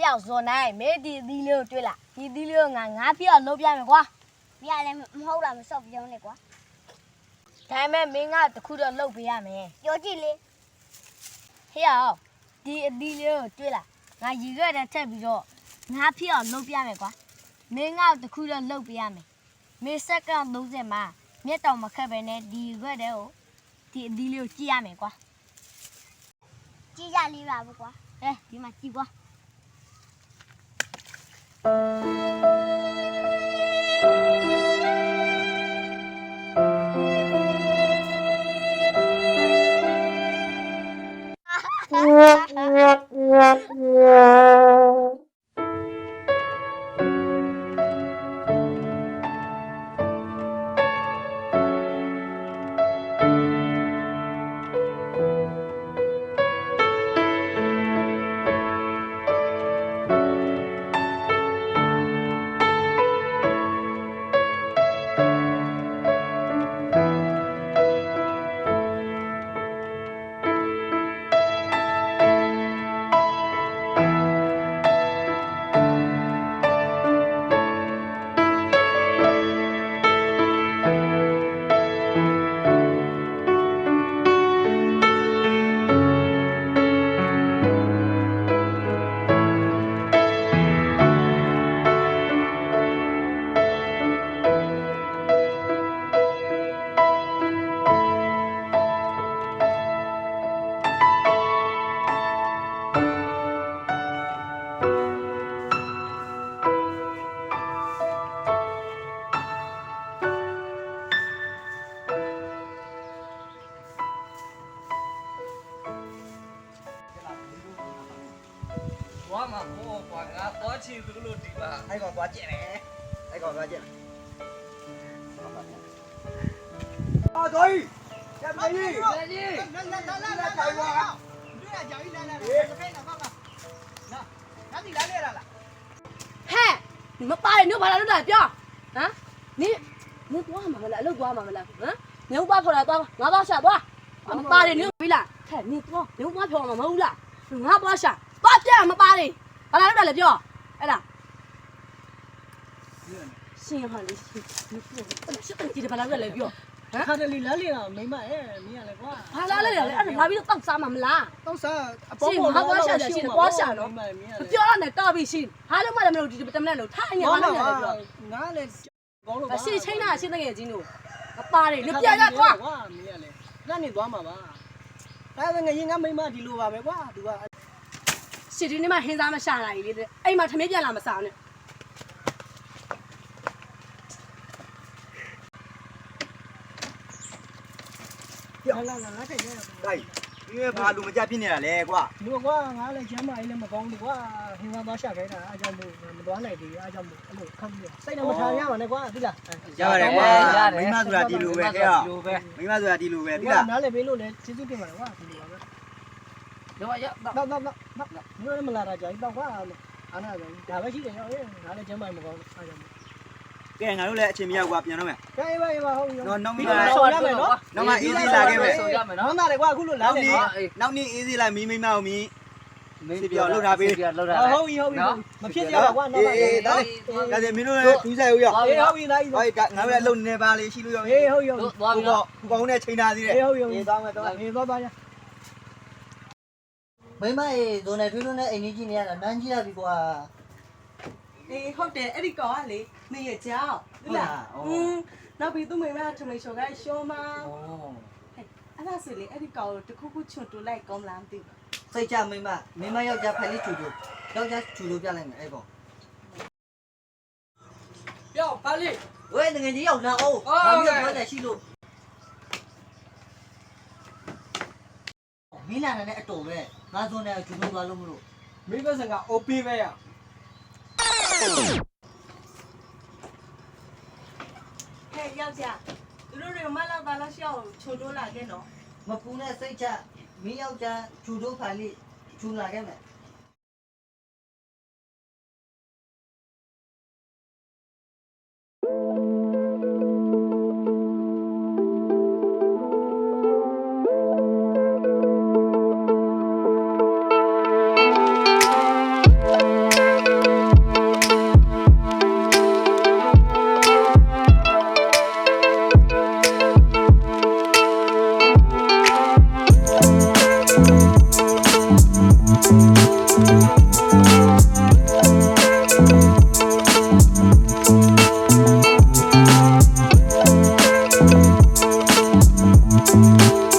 要说奶没地溜对了，地溜俺不要路边没瓜，不要来好了，没少不要那个。他们没俺哭着路边没，有这里，要地溜对了，俺一个人才比较，俺不要路边没瓜，没俺哭着路边没，没啥个路在嘛，没到么开边呢，第一个的哦，地溜几样没瓜，几家里边不瓜。哎，你妈几瓜？我嘛好管啊，多钱都落地吧。还讲多钱呢？还讲多钱？啊对，下面去，来去，来找我。你来找一来，这边哪个？那你来了。嘿，你们八人把他都来表，啊？你多嘛没来，你多嘛没来，嗯？你把票来多，我把下多，我们八人你回来，嘿，你多，你把票嘛没来，我把下，把票嘛八人，把他都来表，哎啦。幸好你是本地的，把他都来表，啊？他这里来了，没买，没来过。他来了，俺那边当啥嘛没来，当啥？幸好我下的，幸好我下了，表那高微信，还能买没有？就不买了，太年把他来表。俺来搞了。现在那现在眼睛喽，八人，你别来挂。哇，没来，那你多嘛吧？但是俺没买的路吧，没挂，对吧？现在你们很咱们下来的，哎妈，他没变那么啥呢？来这边。对，因为怕路没加平了嘞，瓜。如果俺来前嘛，伊没讲的话，现在到下开的，俺家没多来的，俺家没看不了。谁那么长呀嘛那瓜，对啦。ရပါတယ်ကွာမိမဆိုတာဒီလိုပဲခဲ့ရမိမဆိုတာဒီလိုပဲပြီလား နားလည်းပေးလို့လေကျေးဇူးတင်ပါတယ်ကွာဒီလိုပါပဲ တော့ရတော့မလာတာကြာတော့ကွာအားနာဒါပဲရှိတယ်ရောနားလည်းကျမ်းမိုင်မကောင်းဘူးအားကြောင့် ကဲငါတို့လည်းအချိန်မရောက်ကွာပြန်တော့မယ် ကဲပါဟုတ်ပြီ နော်နောက်မိ ဆော်ရမယ်နော် နောက်မှအေးစီလာခဲ့မယ် နောင်သားလေကွာအခုလို့လာတယ်နော် နောက်နေ့အေးစီလာမိမအောင်မိစီပြောလှုပ်တာပေး ဟုတ်ပြီမဖြစ်ကြပါကွာနောက်သား အေးဒါလည်းမင်းတို့လည်းဒူးဆိုင်ဦးရ အေးဟုတ်ပြီလိုက် ဟောငါတို့လည်းလုံနေပါလေရှိလို့ရော အေးဟုတ် သွားပြီးတော့ခုကောင်နဲ့ချိန်ထားသေးတယ် အေးဟုတ်သွားမယ်အေးသွားရ မိမအေးဇုံနဲ့ထွေးထွေးနဲ့အိမ်ကြီးနေရတာနန်းကြီးလာပြီကွာ အေးဟုတ်တယ်အဲ့ဒီကောင်ကလေမင်းရဲ့ကြောက်ဟုတ်လားနောက်ပြီးသူ့မိမကထမိန်ချော်ကရှောမအဲ့ဒါဆိုလေအဲ့ဒီကောင်တခုခုချွတ်တူလိုက်ကောင်းလားမသိဘူး စိတ်ချမိမယောက်ျားဖက်လေးချူတူယောက်ျားချူလို့ပြလိုက်မယ်အဲ့ကောင် ရောက်ပါလေ ဝဲငွေကြီးရောက်လာအောင်ဘာလို့ပြောလဲရှိလို့မင်းလာတဲ့အတော်ပဲငါဇုံနဲ့ချူလို့သွားလို့မလို့ မိဘဆန်က OP ပဲရ ဟဲ့ယောက်ျားသူတို့တွေမလောက်တာလောက်ရှောက်ချွတ်တိုးလာခဲ့နော် မပူနဲ့စိတ်ချမင်းယောက်ျားချူလို့ဖက်လေးချူလာခဲ့မယ်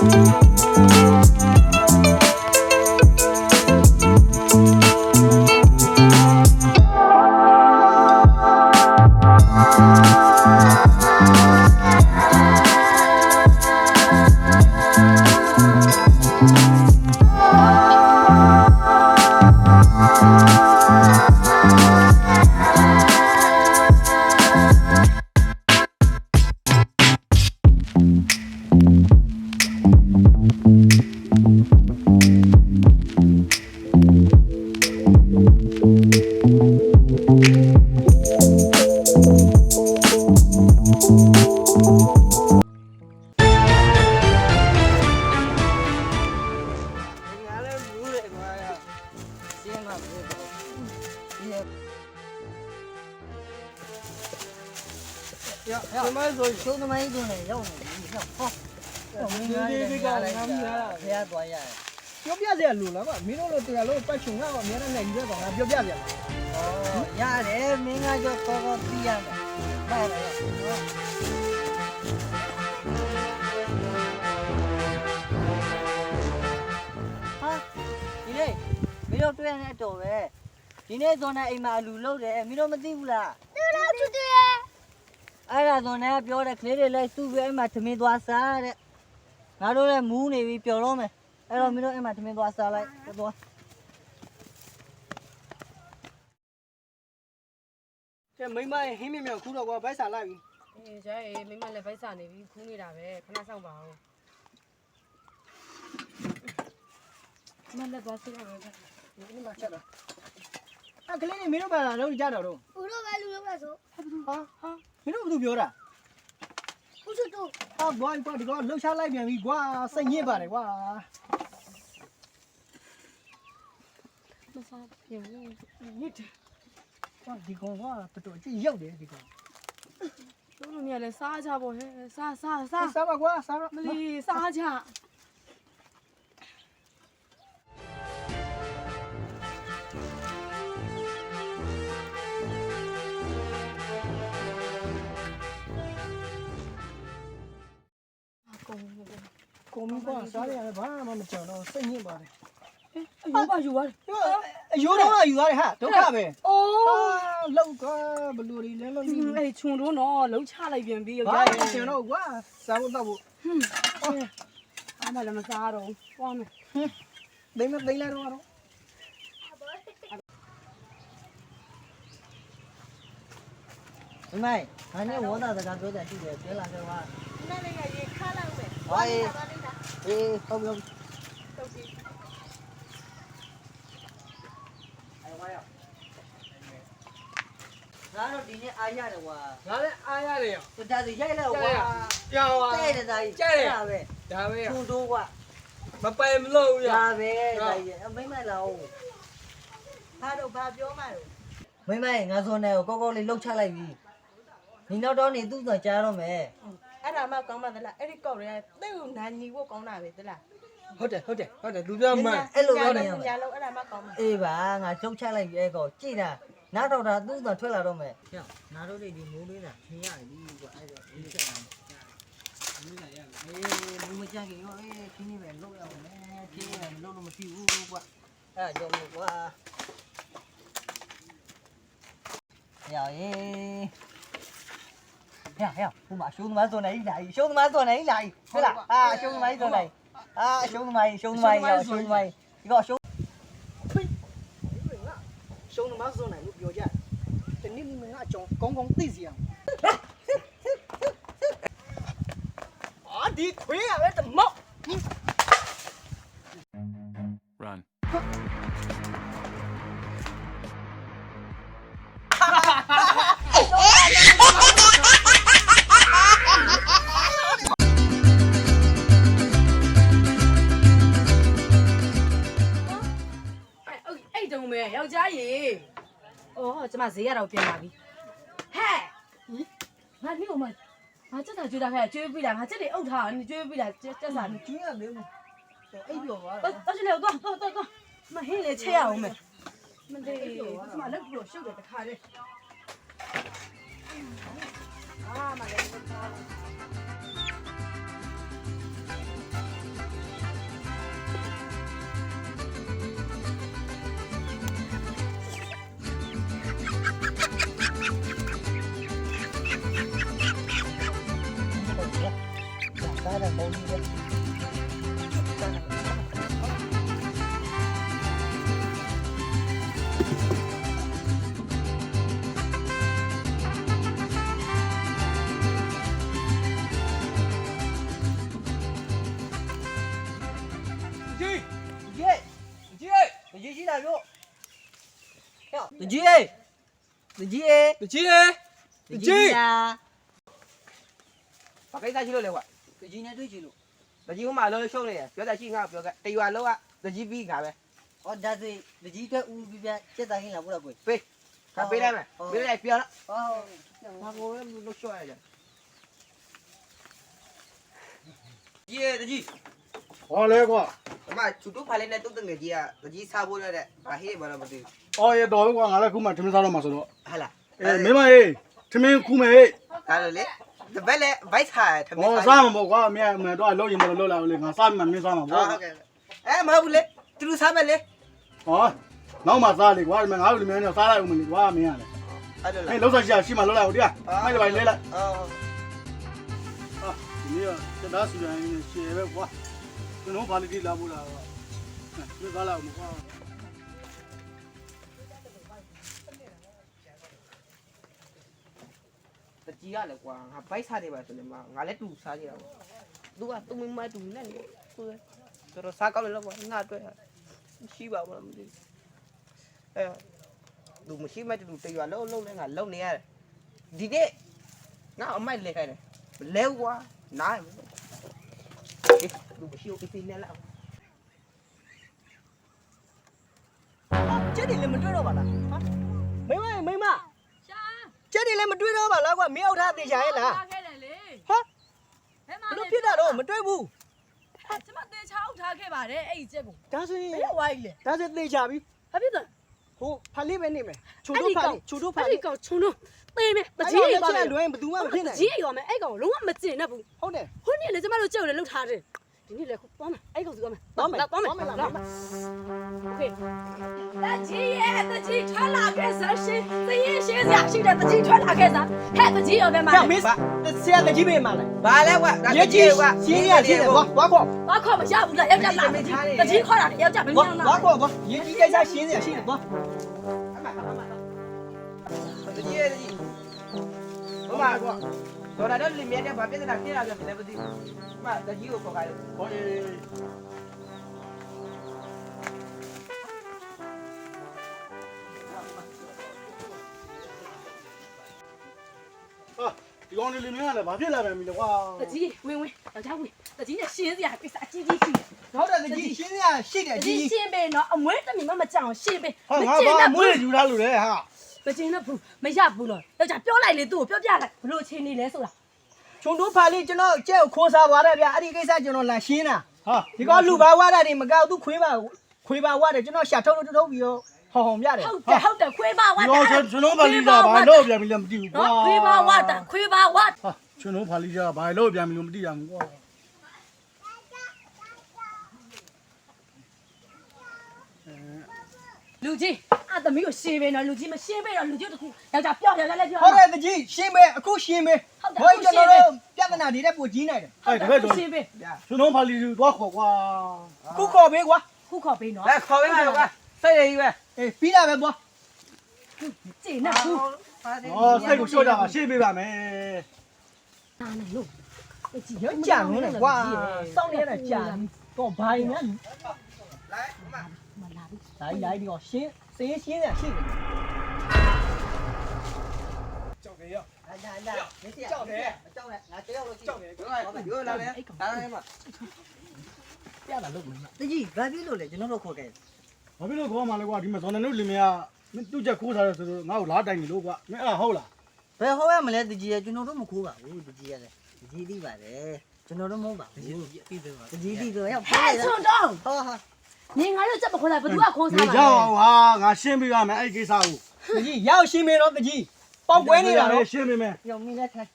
ဒီမှာဆို ရှုံးသမိုင်းသွင်းနေရောက်နေပြီဟောဟောမင်းငါလည်းငါလည်းဖះသွားရတယ် ပြောပြစရာလိုလားကွာမင်းတို့လိုတရားလို့ပတ်ချုံငါကအများနဲ့နိုင်ပြီးတော့ငါပြောပြစရာ ဩရတယ်မင်းငါကြောတော့သိရမယ်ဘာလဲဟာဒီနေ့မင်းတို့တွေ့ရတဲ့အတော်ပဲဒီနေ့ဇွန်နဲ့အိမ်မှာအလူလုပ်တယ်မင်းတို့မသိဘူးလား တူတူတူတူရဲ့ အဲ့ဒါဇွန်နဲ့ပြောတဲ့ကလေးတွေလိုက်သူ့ပြီးအိမ်မှာသမင်းသွားစားတဲ့ငါတို့လည်းမူးနေပြီပျော်တော့မယ်အဲ့တော့မင်းတို့အိမ်မှာသမင်းသွားစားလိုက်သွား ကဲမိမရဲ့ဟင်းမြမြောက်ခူးတော့ကွာဗိုက်စာလိုက်ပြီ အေးကျဲမိမလည်းဗိုက်စာနေပြီခူးနေတာပဲခဏစောင့်ပါဦးမလည်းသွားစီရမယ် ဒီမှာချက်တော့ကလေးတွေမင်းတို့ဘာလာတော့ကြတော့တော့ ဦးတို့ပဲလူတို့ပဲဆို ဟာမင်းတို့ဘာသူပြောတာ ဦးစုတူ ဟာဘွားကွာဒီကောင်လှုပ်ရှားလိုက်ပြန်ပြီကွာစိတ်ညစ်ပါတယ်ကွာ မစားပြင်းဘူး ညစ်တယ်ကွာဒီကောင်ကတော်တော်ကြည့်ရောက်တယ်ဒီကောင် တို့လူမြလည်းစားကြပေါ့ဟဲ့စား စားပါကွာစားတော့ မလီစားကြ ကိုမင်းကွာစားရတယ်ဘာမှမကြောက်တော့စိတ်ညစ်ပါတယ် အယူပါယူပါ အယိုးတော့ယူရတယ်ဟာဒုက္ခပဲ အိုး လောက်ကဘလူတွေလည်းမသိဘူး အဲ့ခြုံတော့နော်လုံးချလိုက်ပြန်ပြီ ဘာလဲကျွန်တော်ကွာစားဖို့တော့ဖို့ အားမလည်းမစားတော့ပွားမယ် သိမသိလိုက်တော့ မမိုင်ငါနဲ့ဝေါ်တာစကားပြောတယ်ရှိတယ်ပြောလာခဲ့ပါ နားလေးကရေခါလောက်ပဲ ဟောအေးအေးဟုတ်ပြီ တုတ်ပြီ ငါတို့ဒီနေ့အားရတယ်ကွာ ငါလည်းအားရတယ်ရော ဒါစီရိုက်လိုက်ကွာ ကြောက်ပါ တဲ့တဲ့ဒါကြီးဒါပဲ ဒါပဲ ထုံတိုးကွာ မပိုင်မလို့ရ ဒါပဲဒါကြီးမိမလာဦးဘာတို့ဘာပြောမှလို့မိမငါစောနေကိုကောကောလေးလှုပ်ချလိုက်ပြီဒီနောက်တော့နေသူ့ဆိုကြားတော့မယ် အဲ့ဒါမှကောင်းပါသလားအဲ့ဒီကောက်တွေကတိတ်ကိုနာညီဖို့ကောင်းတာပဲသလား ဟုတ်တယ်လူပြောမှန် အဲ့လိုပဲနေရမယ် ညာလုံးအဲ့ဒါမှကောင်းပါ အေးပါငါလှုပ်ချလိုက်ပြီအဲ့ကောကြည့်တာနောက်တော့ဒါသူ့ဆိုထွက်လာတော့မယ်ဟဲ့ငါတို့တွေဒီမိုးလေးတာခင်းရပြီကွာအဲ့တော့ဒီချက်လာအေးမူမကြခင်ရောအေးခင်းနေပဲလှုပ်ရအောင်မယ်ခင်းရလှုပ်လို့မဖြစ်ဘူးကွာအဲ့ကြောင့်ကွာဟဲ့ဟဲ့ဟိုမှာရှုံးသမားစောနေလာရှုံးသမားစောနေလာဟဲ့လားအာရှုံးသမားစောနေအာရှုံးသမားရှုံးသမားရှုံးသမားဒီကောရှုံး ရှုံးသမားစုံနိုင်လို့ပြောကြတယ်တနည်းမင်းကအကြောင်းကောင်းကောင်းသိစီအောင်အာဒီခွေးရပဲတမောက် Run. အဲ့တုံးမဲယောက်ျားရေအော်ကျမဈေးရတော့ပြန်လာပြီဟဲ့ငါနေဦးမငါချက်တာကျွေးတာခဲ့ကျွေးပြီးတာငါချက်တွေအုပ်ထားကျွေးပြီးတာချက်စာနေ ကျွေးရလေဘူးအိပ်ပြောသွား တော့ချလေတော့မဟင်းလေချက်ရအောင်မယ်မလေးကျမလက်ပြီးတော့ရှုပ်တယ်တခါလေအာမလေး ကြီးရှိလာပြောဟဲ့တကြီးဘာကိစ္စရှိလို့လဲကွာ တကြီးနဲ့တွေ့ချင်လို့ တကြီးကမှလုံးရှုံးနေတယ်ပြောတာရှိငါပြောကတရွာလုံးကတကြီးပြီးခါပဲ ဟောဒါဆိုတကြီးအတွက်ဦးပြပြစက်တိုင်းလာဘူးလားကို ပေးခါပေးလိုက်မယ်ပေးလိုက်ပြောတော့ ဟော ဘာကိုလဲလို့ရှော့ရကြတကြီး ဟောလဲကွာ အမချူတူဖာလေးနဲ့တုတ်တငယ်ကြီးကတကြီးစားဖို့ရတဲ့ဘာဟေးဘာလို့မသိဘူး အော်ရတော်ကွာငါလည်းခုမှထမင်းစားတော့မှာဆိုတော့ ဟာလား မင်းမဟေးထမင်းခုမယ်ဟေး ဒါလို့လေတပက်လေဘိုက်ထားထမ ဟော င်း စားမှာပေါ့ကွာမင်းတော့လုံးရင်မလို့လာဘူးလေငါစားမှမင်းစားမှာ ဟု ပေါ့ တ်ကဲ့မဟုတ်ဘူးလေသူတို့စားမယ်လေ ဟောနောက်မှစားလေကွာငါတို့လူမျိုးနဲ့စားလိုက်ဦးမလို့ကွာမင်းရတယ် အဲ့လိုလား ဟေးလုံးစားရှိမှလုံးလိုက်ဦးတရားမိုက်တယ်ပါလေလိုက် အော် ဟာဒီနေ့ကဒါဆူရင်ရှယ်ပဲကွာကျွန်တော်ဘာလို့ဒီလာဖို့လားကွာမင်းစားလိုက်ဦးကွာ တကြီးရလေကွာငါဘိုက်စားနေပါဆိုလေမငါလည်းတူစားကြတာပေါ့သူကသူမမတူနဲ့လေဆိုတော့စားကောက်လေတော့ငါတွေ့ရှိပါဘူးမသိသူမရှိမှတူတရွာလုံးလဲငါလုံနေရတယ်ဒီနေ့ငါအမိုက်လဲခိုင်းတယ်လဲကွာနားသူမရှိဘူးအင်းနဲ့လောက် ကျက်တယ်လည်းမတွေ့တော့ပါလားဟာမိမ ရှာ ကျက်တယ်လည်းမတွေ့တော့ပါလားကွာမင်းအောက်ထားသေးချာရဲ့လား ထားခဲ့တယ်လေ ဟာ ဘယ်မှာ ဘလို့ဖြစ်တာတော့မတွေ့ဘူး ကျမတေချာအောက်ထားခဲ့ပါတယ်အဲ့ဒီချက်ကို ဒါဆိုရင် ဘယ်ဝိုင်းလဲ ဒါဆိုသေချာပြီ ဘာဖြစ်လဲ ဟိုဖာလေးပဲနေမယ်ခြုံတို့ဖာလေး အဲ့ဒီကောင်ချုံတော့သေးမယ်တ အဲ့ ကြီး ဒီ ရိပ်ပါ က မယ် လွယ်ရင်ဘယ်သူမှမဖြစ်နိုင် ကြီးရိပ်ပါမယ်အဲ့ကောင်လုံးဝမကျင်တတ်ဘူး ဟုတ်တယ် ဟိုနေ့လေကျမတို့ကြက်ကိုလည်းလှုပ်ထားတယ်ဒီနေ့လေခုသွားမယ်အဲ့ကောင်စီသွားမယ်သွားမယ်โอเคတကြီးရဲ့တကြီးထွက်လာခဲ့စရှင်သရင်ရှင်းစရာရှိတယ်တကြီးထွက်လာခဲ့စားဟဲ့တကြီးရောပဲမှာ ကမင်းဆရာတကြီးပဲမှာလဲ ဘာလဲကွာ ရေကြီးရှင်းရရှင်းတယ်ကွာကွာ ဘာခေါ်မရဘူးလားယောက်ျားလာတကြီးခေါ်တာယောက်ျားမင်း ကွာ လား ကွာကွာရေကြီးကိစ္စရှင်းရရှင်းတယ်ကွာ တကြီးရဲ့တကြီးဟိုမှာကွာတော်တာတော့လင်မြဲတဲ့ဘာပြဿနာဖြစ်လာကြတယ်မသိဘူးမတကြီးကိုခေါ်ခိုင်းလို့ ဟောအေးဒီကောင်လေးလင်းများလည်းဘာဖြစ်လာပြန်ပြီလဲကွာ တကြီးဝင်ယောက်ျားဝင်တကြီးနဲ့ရှင်းစရာကိစ္စအကြီးကြီးရှိတယ် ဟုတ်တယ်တကြီးရှင်းရရှိတယ် တ ကြီး ကြီးရှင်းပေးနော်အမွေးတမီမကြောင်ရှင်းပေး ဟာငါဘာမွေးယူထားလို့လဲဟာ မကျင်တော့ဘူးမရဘူးလို့ယောက်ျားပြောလိုက်လေသူ့ကိုပြောပြလိုက်ဘလို့ချင်းနေလဲဆိုတာ ခြုံတို့ဖာလေးကျွန်တော်ကြက်ကိုခိုးစားသွားတယ်ဗျအဲ့ဒီကိစ္စကျွန်တော်လာရှင်းတာ ဟာ ဒီကောင်လူပါဝါတာတွေမကောက်သူခွေးပါဝါတယ်ကျွန်တော်ရှာထုတ်ထုတ်ပြီးတော့ဟော်ပြတယ် ဟုတ်တယ်ခွေးပါဝတ် ဒီကောင်ကျွန်တော်ဘာလီလာဘာလို့ပြန်ပြီလဲမသိဘူးကွာ နော်ခွေးပါဝတ်တာခွေးပါဝတ် ဟာကျွန်တော်ဘာလီလာဘာလို့ပြန်ပြီလို့မသိရဘူးကွာ လူကြီးအသမီးကိုရှင်းပေးနော်လူကြီးမရှင်းပေးတော့လူကြီးတခုယောက်ျားပြောယောက်ျားလည်းပြော ဟုတ်တယ်တကြီးရှင်းမယ်အခုရှင်းမယ်ဘယ်ကျွန်တော်တို့ပြဿနာတွေနဲ့ပိုကြီးနိုင်တယ် အဲ့ဒါပဲ ရှင်းပေး ကျွန်တော်ဘာလီလာသွားခေါ်ကွာ ခုခေါ်ပေးကွာ ခုခေါ်ပေးနော် 来考虑嘛，我谁的一位？ အေးပြီးတာပဲကွာ ကျင်နဲ့ဘူး အော်စိတ်ကိုလျှော့ကြပါရှင်းပေးပါမယ် နားနေလို့ကြည့် ရုပ်ကြံနေတယ်ကွာစောင့်နေရတာကြာပြီတော့ဘာရင်လဲ 来，妈， မလာဘူး လိုက်ဒီတော့ရှင်းစေးရှင်းရရှင်းတယ် လာမင်းကြောက်တယ်ကြောက်တယ်ငါကြောက်လို့ကြောက်တယ် 有来来，来来嘛， ပြတာလို့မင်း တကြီးဘာဖြစ်လို့လဲကျွန်တော်တို့ခေါ်ခဲ့ ဘာဖြစ်လို့ခေါ်မှလဲကွာဒီမှာဇော်နနုလင်မယားမင်းသူ့ချက်ခိုးထားတယ်ဆိုတော့ငါ့ကိုလားတိုင်နေလို့ကွာမင်းအဲ့ဒါဟုတ်လား ဘယ်ဟောရမလဲတကြီးရကျွန်တော်တို့မခိုးပါဘူးတကြီးရတယ်တကြီးသိပါတယ်ကျွန်တော်တို့မဟုတ်ပါဘူးတကြီးသိတော့ရောက် ဟဲ့ဆွန်တော့ ဟောဟာ နေငါတို့ချက်မခေါ်လိုက်ဘသူကခိုးစား နေ ပါ ကြ လဲ အောင်ဟာငါရှင်းပေးပါမယ်အဲ့ဒီကိစ္စကို တကြီးရောက်ရှင်းမယ်တော့တကြီးပေါက်ပွဲနေတာတော့ ရှင်းပေးမယ် ရောက်မင်းလက်ထိုင်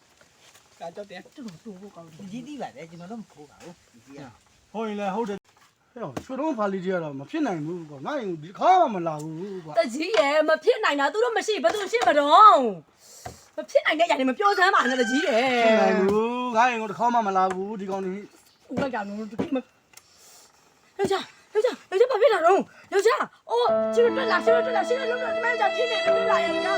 ကာကြောက်တယ် တူတူကိုကောင်း တကြီးသိပါတယ်ကျွန်တော်တို့မခိုးပါဘူးတကြီးရ ဟုတ်ရင်လည်းဟုတ်တယ်ဟဲ့ချွတ်တော့ဘာလီကြီးကတော့မဖြစ်နိုင်ဘူးကွာငါရင်ဒီခါမှမလာဘူးကွာ တကြီးရဲ့မဖြစ်နိုင်တာသူတို့မရှိဘသူရှိမတော့မဖြစ်နိုင်တဲ့ຢာနေမပြောစမ်းပါနဲ့တကြီးရဲ့ ဖြစ်နိုင်ဘူးငါရင်ကိုတစ်ခါမှမလာဘူးဒီကောင်ကြီး ဦးကကြောင်တို့တကြီးမယောက်ျားဘာဖြစ်တာတော့ယောက်ျားအိုးချစ်တော့လာရှင်းတော့ဒီမှာယောက်ျားဖြစ်နေတယ်လာယောက်ျား